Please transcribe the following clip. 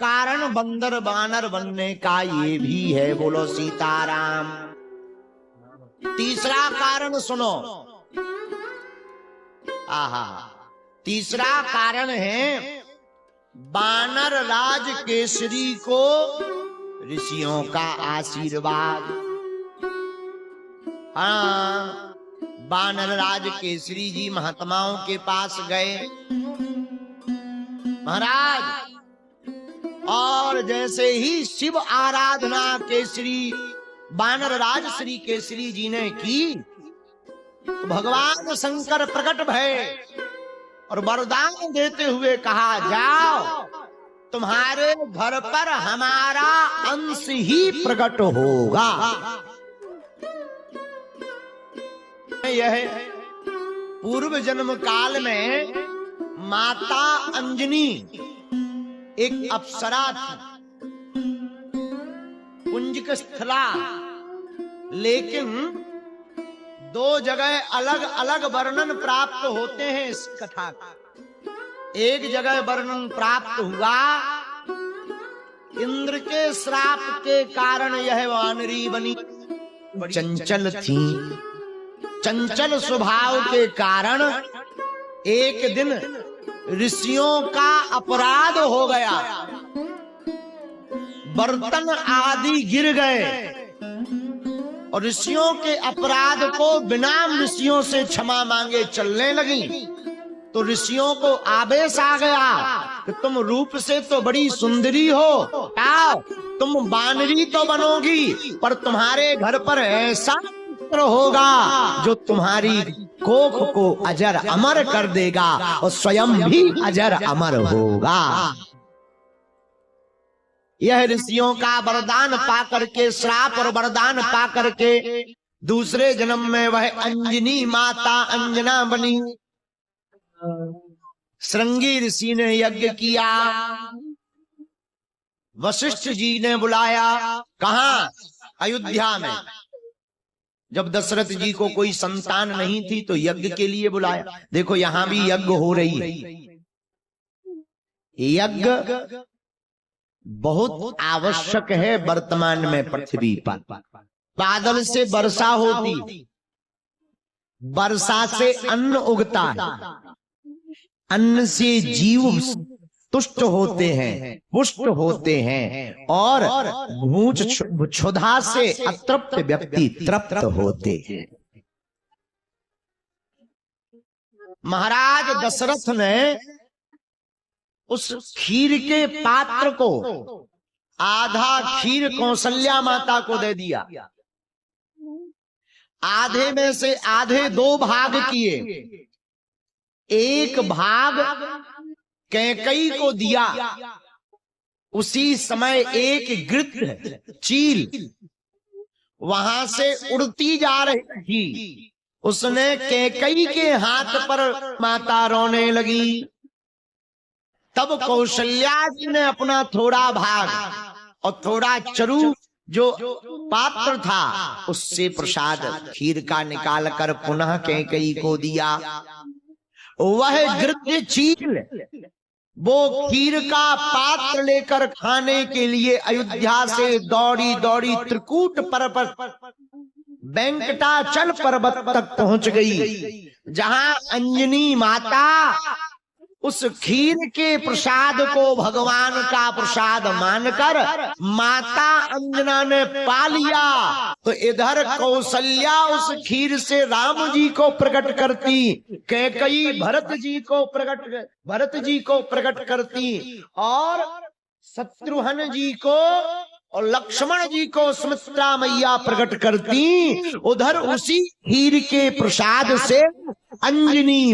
कारण बंदर बानर बनने का ये भी है। बोलो सीताराम। तीसरा कारण सुनो। आहा, तीसरा कारण है बानर राज केसरी को ऋषियों का आशीर्वाद। हाँ, बानर राज केसरी जी महात्माओं के पास गए। महाराज, और जैसे ही शिव आराधना केसरी बानर राज श्री केसरी जी ने की, तो भगवान शंकर प्रकट भये और वरदान देते हुए कहा, जाओ, तुम्हारे घर पर हमारा अंश ही प्रकट होगा। यह पूर्व जन्म काल में माता अंजनी एक अप्सरा थी, कुंजक स्थला, लेकिन दो जगह अलग अलग वर्णन प्राप्त होते हैं इस कथा का। एक जगह वर्णन प्राप्त हुआ, इंद्र के श्राप के कारण यह वानरी बनी, चंचल थी। चंचल स्वभाव के कारण एक दिन ऋषियों का अपराध हो गया, बर्तन आदि गिर गए और ऋषियों के अपराध को बिना ऋषियों से क्षमा मांगे चलने लगी। तो ऋषियों को आवेश आ गया कि तुम रूप से तो बड़ी सुंदरी हो, आओ तुम बानरी तो बनोगी, पर तुम्हारे घर पर ऐसा होगा जो तुम्हारी कोख को अजर अमर कर देगा और स्वयं भी अजर अमर होगा। यह ऋषियों का वरदान पाकर के, श्राप और वरदान पाकर के दूसरे जन्म में वह अंजनी माता अंजना बनी। श्रृंगी ऋषि ने यज्ञ किया, वशिष्ठ जी ने बुलाया। कहाँ? अयोध्या में। जब दशरथ जी को कोई संतान नहीं थी तो यज्ञ के लिए बुलाया। देखो यहां भी यज्ञ हो रही है। यज्ञ बहुत आवश्यक है वर्तमान में पृथ्वी पर। बादल से वर्षा होती, वर्षा से अन्न उगता है, अन्न से जीव तुष्ट होते हैं, पुष्ट होते हैं, और भूच क्षुधा से अतृप्त व्यक्ति तृप्त होते हैं। महाराज दशरथ ने उस खीर के पात्र को, आधा खीर कौशल्या माता को दे दिया। आधे में से आधे दो भाग किए, एक भाग कैकई को दिया। उसी समय एक गिद्ध चील वहां से उड़ती जा रही थी, उसने कैकई के हाथ पर माता रोने लगी। तब कौशल्या जी ने अपना थोड़ा भाग और थोड़ा चरु जो पात्र था उससे प्रसाद खीर का निकाल कर पुनः कैकई को दिया। वह गिद्ध चील वो खीर का पात्र लेकर खाने के लिए अयोध्या से दौड़ी दौड़ी त्रिकूट पर्वत, वेंकटाचल पर्वत तक पहुंच गई, जहां अंजनी माता उस खीर के प्रसाद को भगवान का प्रसाद मानकर माता अंजना ने पा लिया। तो इधर कौशल्या उस खीर से राम जी को प्रकट करती, कैकई भरत जी को प्रकट करती, और शत्रुघ्न जी को और लक्ष्मण जी को सुमित्रा मैया प्रकट करती। उधर उसी खीर के प्रसाद से अंजनी